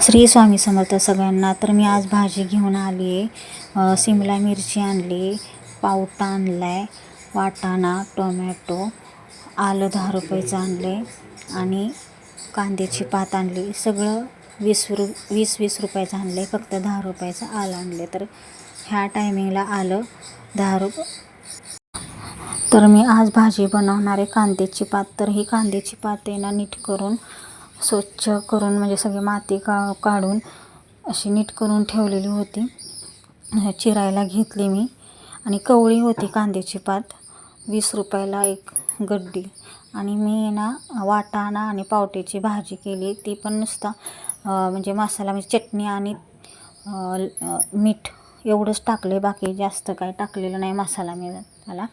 श्री स्वामी समर्थ सगळ्यांना. तर मी आज भाजी घेऊन आली आहे. शिमला मिरची आणली, पावटा आणला आहे, वाटाणा, टोमॅटो, आलं 10 रुपयाचं आणले आणि कांद्याची पात आणली. सगळं 20-20 रुपयाचं आणलं आहे, फक्त 10 रुपयाचं आलं आणले. तर ह्या टायमिंगला आलं 10 रुपये. तर मी आज भाजी बनवणार आहे कांद्याची पात. तर ही कांद्याची पात आहे ना, नीट करून स्वच्छ करून म्हणजे सगळी माती काढून अशी नीट करून ठेवलेली होती. चिरायला घेतली मी आणि कवळी होती कांद्याची पात. 20 रुपयाला एक गड्डी. आणि मी ना वाटाणा आणि पावट्याची भाजी केली. ती पण नुसता म्हणजे मसाला म्हणजे चटणी आणि मीठ एवढंच टाकले, बाकी जास्त काही टाकलेलं नाही मसाला मी त्याला.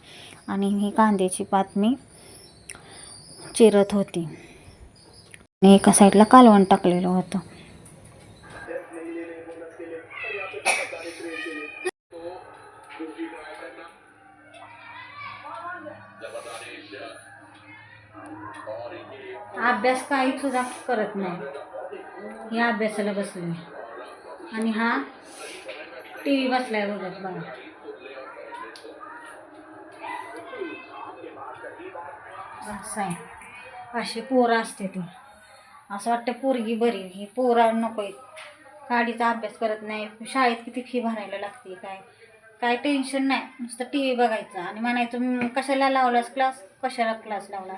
आणि ही कांद्याची पात मी चिरत होती आणि एका साईडला कालवण टाकलेलं होतं. अभ्यास काही सुद्धा करत नाही. या अभ्यासाला बसले आणि हा TV बसलाय बघत बघा. असं आहे, अशी पोरं असते ती. असं वाटतं पोरगी बरी, ही पोरं नको आहेत. गाडीचा अभ्यास करत नाही. शाळेत किती फी भरायला लागते, काय टेन्शन नाही. नुसतं TV बघायचं आणि म्हणायचं कशाला लावलास क्लास, कशाला क्लास लावला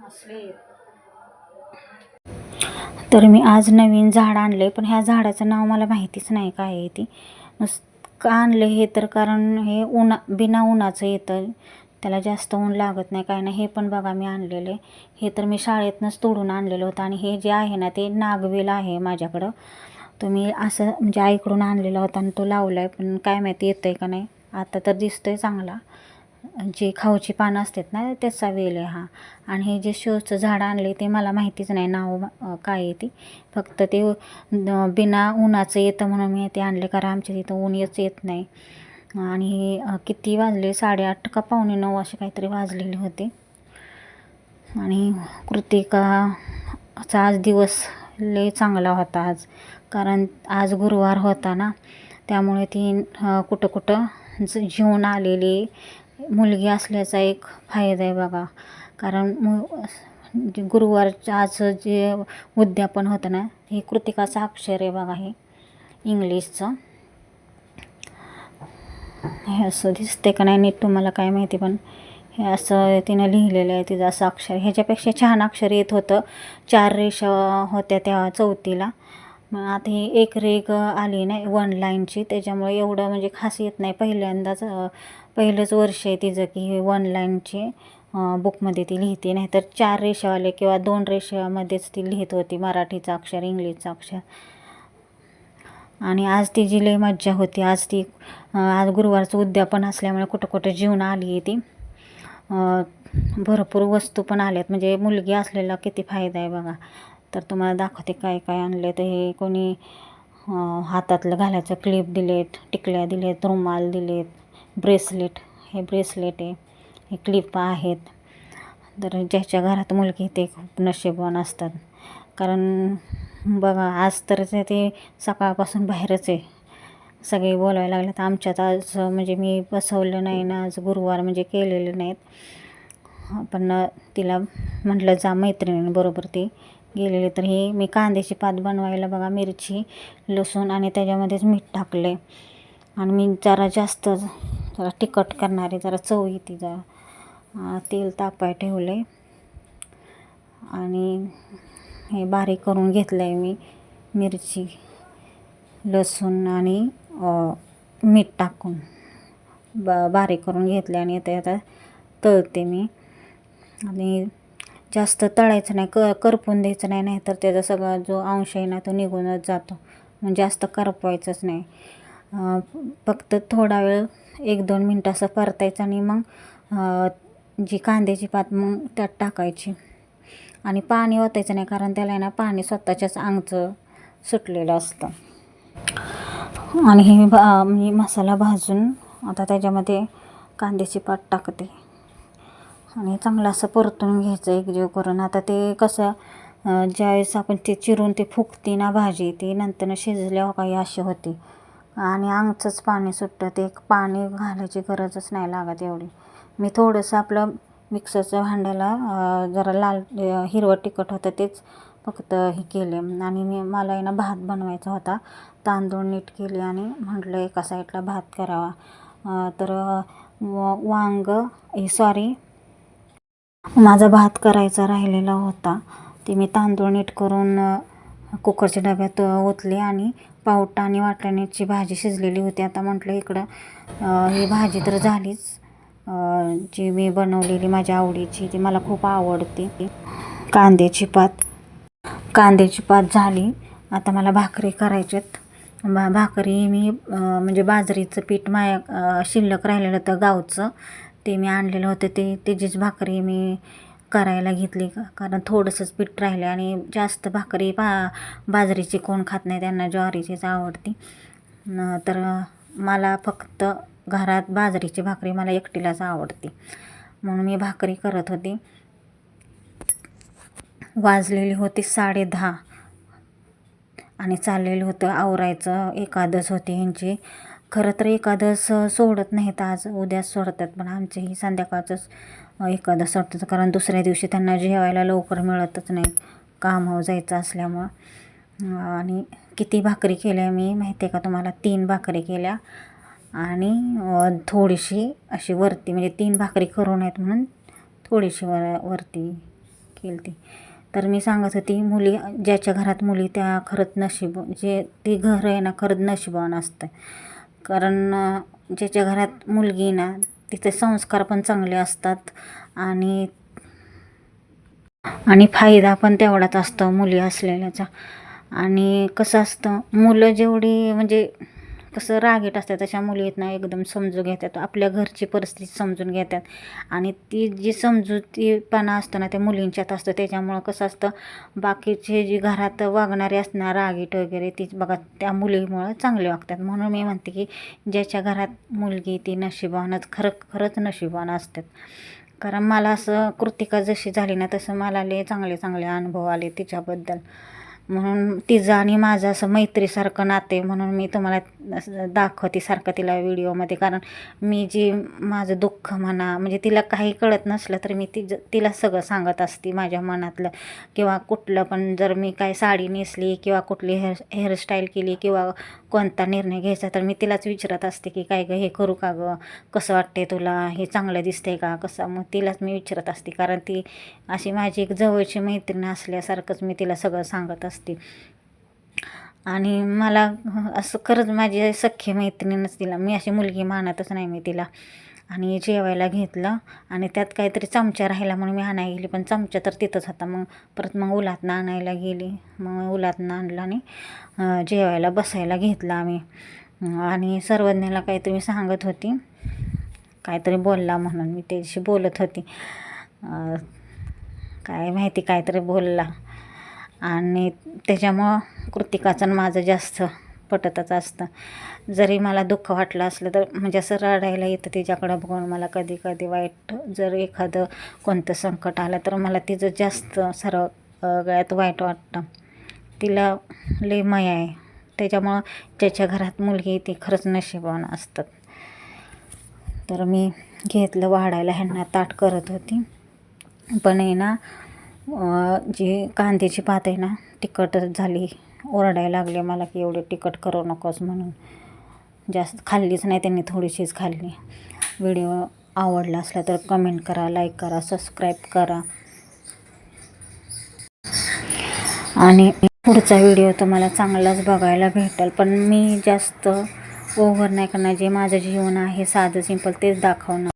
असले. तर मी आज नवीन झाड आणले, पण ह्या झाडाचं नाव मला माहितीच नाही काय आहे ती. का आणलं हे तर कारण हे बिना उन्हाचं येतं, त्याला जास्त ऊन लागत नाही काय नाही. हे पण बघा मी आणलेले, हे तर मी शाळेतनंच तोडून आणलेलं होतं. आणि हे जे आहे ना ते नागवेल आहे माझ्याकडं. तो मी असं म्हणजे आईकडून आणलेला होता आणि तो लावला आहे, पण काय माहिती येतं आहे का नाही. आता तर दिसतो आहे चांगला. जे खाऊची पानं असतात ना त्याचा वेल आहे हा. आणि हे जे शोचं झाड आणले ते मला माहितीच नाही नाव काय आहे ती. फक्त ते बिना उन्हाचं येतं म्हणून मी ते आणले, कारण आमच्या तिथं ऊन येत नाही. आणि हे किती वाजले, 8:30 का 8:45 असे काहीतरी वाजलेले होते. आणि कृतिकाचा आज दिवस लय चांगला होता आज, कारण आज गुरुवार होता ना, त्यामुळे ती कुठं जेवून आलेली मुलगी असल्याचा एक फायदा आहे बघा. कारण गुरुवारचं आज जे उद्यापन होतं ना, हे कृतिकाचं अक्षर आहे बघा, हे इंग्लिशचं. हे असं दिसते का नाही नीट तुम्हाला काय माहिती, पण हे असं तिनं लिहिलेलं आहे तिचं असं अक्षर. ह्याच्यापेक्षा छान अक्षर येत होतं. 4 रेषा होत्या त्या चौथीला. मग आता ही एक रेघ आली नाही 1 लाईनची, त्याच्यामुळे एवढं म्हणजे खास येत नाही. पहिलंच वर्ष आहे तिचं की हे 1 लाईनची बुकमध्ये ती लिहिते. नाही तर 4 रेषावाले किंवा 2 रेषामध्येच ती लिहित होती मराठीचं अक्षर, इंग्लिशचं अक्षर. आणि आज तिची लय मज्जा होती. आज गुरुवारचं उद्यापन असल्यामुळे कुठं जेवून आली आहे ती. भरपूर वस्तू पण आल्यात, म्हणजे मुलगी असलेला किती फायदा आहे बघा. तर तुम्हाला दाखवते काय काय आणले. तर हे कोणी हातातलं घालायचं क्लिप दिलेत, टिकल्या दिलेत, रुमाल दिलेत, ब्रेसलेट, हे ब्रेसलेट आहे, हे क्लिप आहेत. तर ज्याच्या घरात मुलगी ते खूप नशीबवान असतात. कारण बघा आज तर ते सकाळपासून बाहेरच आहे. सगळे बोलायला लागले तर आमच्यात आज म्हणजे मी बसवलं नाही ना, आज गुरुवार म्हणजे केलेले नाहीत. पण तिला म्हटलं जा मैत्रिणींबरोबर ती गेलेली. तर ही मी कांद्याची पात बनवायला बघा मिरची, लसूण आणि त्याच्यामध्येच मीठ टाकले. आणि मी जरा तिखट करणारे, जरा चव येते, जरा तेल तापाय ठेवले आणि हे बारीक करून घेतलं आहे मी. मिरची, लसूण आणि मीठ टाकून बारीक करून घेतले आणि आता तळते मी. आणि जास्त तळायचं नाही, करपून द्यायचं नाही, नाहीतर त्याचा सगळा जो अंश आहे ना तो निघूनच जातो. म्हणजे जास्त करपवायचंच नाही. फक्त थोडा वेळ 1-2 मिनटं असं परतायचं आणि मग जी कांद्याची पात मग त्यात टाकायची. आणि पाणी ओतायचं नाही, कारण त्याला आहे ना पाणी स्वतःच्याच अंगचं सुटलेलं असतं. आणि हे मी मसाला भाजून आता त्याच्यामध्ये कांद्याची पात टाकते आणि चांगलं असं परतून घ्यायचं एकजीव करून. आता ते कसं ज्यावेळेस आपण ते चिरून ते फुगती ना भाजी, ती नंतर शिजल्यावर काही अशी होती आणि अंगचंच पाणी सुटतं. ते पाणी घालायची गरजच नाही लागत एवढी. मी थोडंसं आपलं मिक्सरच्या भांड्याला जरा लाल हिरवं तिखट होतं तेच फक्त हे केले आणि मला आहे ना भात बनवायचा होता. तांदूळ नीट केले आणि म्हटलं एका साईडला भात करावा. तर माझा भात करायचा राहिलेला होता. ते मी तांदूळ नीट करून कुकरच्या डब्यात ओतले आणि पावटा आणि वाटाण्याची भाजी शिजलेली होती. आता म्हटलं इकडं ही भाजी तर झालीच, जी मी बनवलेली माझ्या आवडीची, ती मला खूप आवडते, कांद्याची पात झाली. आता मला भाकरी करायच्यात. भाकरी मी म्हणजे बाजरीचं पीठ शिल्लक राहिलेलं होतं गावचं, ते मी आणलेलं होतं. त्याचीच भाकरी मी करायला घेतली, कारण थोडंसंच पीठ राहिलं आणि जास्त भाकरी बाजरीची कोण खात नाही, त्यांना ज्वारीचीच आवडती. तर मला फक्त घरात बाजरीची भाकरी मला एकटीलाच आवडते, म्हणून मी भाकरी करत होती. वाजलेली होती 10:30 आणि चाललेलं होतं आवरायचं. एकादश होती ह्यांची. खरं तर एकादश सोडत नाहीत, आज उद्या सोडतात, पण आमचीही संध्याकाळचंच एकादश सोडतात, कारण दुसऱ्या दिवशी त्यांना जेवायला लवकर मिळतच नाही, कामावर जायचं असल्यामुळं. आणि किती भाकरी केल्या मी माहिती आहे का तुम्हाला? 3 भाकरी केल्या आणि थोडीशी अशी वरती, म्हणजे 3 भाकरी करू नयेत म्हणून थोडीशी वरती केली ती. तर मी सांगत होती, मुली ज्याच्या घरात मुली त्या खरंच नशीब, जे ते घर आहे ना खरंच नशिबवान असतं. कारण ज्याच्या घरात मुलगी ना तिचे संस्कार पण चांगले असतात आणि फायदा पण तेवढाच असतो मुली असलेल्याचा. आणि कसं असतं, मुलं जेवढी म्हणजे कसं रागीट असतात, तशा मुली आहेत ना एकदम समजून घेतात, आपल्या घरची परिस्थिती समजून घेतात. आणि ती जी समजूतीपणा असतो ना त्या मुलींच्यात असतं. त्याच्यामुळं कसं असतं, बाकीचे जी घरात वागणारे असणार रागीट वगैरे, ती बघा त्या मुलीमुळं चांगले वागतात. म्हणून मी म्हणते की ज्याच्या घरात मुलगी ती नशिबवानच, खरंच नशिबवान असतात. कारण मला असं कृतिका जशी झाली ना तसं मला लय चांगले चांगले अनुभव आले तिच्याबद्दल. म्हणून तिचं आणि माझं असं मैत्रीसारखं नाते, म्हणून मी तुम्हाला दाखवते सारखं तिला व्हिडिओमध्ये. कारण मी जी माझं दुःख म्हणा, म्हणजे तिला काही कळत नसलं तर मी तिला सगळं सांगत असते माझ्या मनातलं. किंवा कुठलं पण, जर मी काय साडी नेसली किंवा कुठली हेअरस्टाईल केली किंवा कोणता निर्णय घ्यायचा, तर मी तिलाच विचारत असते की काय गं हे करू का गं, कसं वाटते तुला, हे चांगलं दिसतंय का, कसं. मग तिलाच मी विचारत असते, कारण ती अशी माझी एक जवळची मैत्रीण असल्यासारखंच मी तिला सगळं सांगत असते. आणि मला असं खरंच माझी सख्खी मैत्रिणीनंच तिला, मी अशी मुलगी मानतच नाही मी तिला. आणि जेवायला घेतलं आणि त्यात काहीतरी चमचा राहिला म्हणून मी आणायला गेली, पण चमचा तर तिथंच होता. मग परत उलातनं आणायला गेली, मग उलातनं आणलं आणि जेवायला बसायला घेतलं आम्ही. आणि सर्वज्ञाला काहीतरी मी सांगत होती, काहीतरी बोलला म्हणून मी त्याच्याशी बोलत होती, काय माहिती काहीतरी बोलला. आणि त्याच्यामुळं कृतिकाचं आणि माझं जास्त पटतच असतं. जरी मला दुःख वाटलं असलं तर म्हणजे असं रडायला येतं तिच्याकडं बघून मला. कधी कधी वाईट जर एखादं कोणतं संकट आलं तर मला तिचं जास्त सगळ्यात वाईट वाटतं. तिला लय माया आहे. त्याच्यामुळं ज्याच्या घरात मुलगी ती खरंच नशिबवान असतात. तर मी घेतलं वाढायला, ह्यांना ताट करत होती. पण आहे ना जी कांद्याची पात आहे ना तिखटच झाली. ओरडायला लागले मला की एवढे तिखट करू नकोस म्हणून. जास्त खाल्लीच नाही त्यांनी, थोडीशीच खाल्ली. व्हिडिओ आवडला असला तर कमेंट करा, लाईक करा, सबस्क्राईब करा. आणि पुढचा व्हिडिओ तुम्हाला चांगलाच बघायला भेटेल. पण मी जास्त ओव्हर नाही करणार, जे माझं जीवन आहे साधं सिंपल तेच दाखवणार.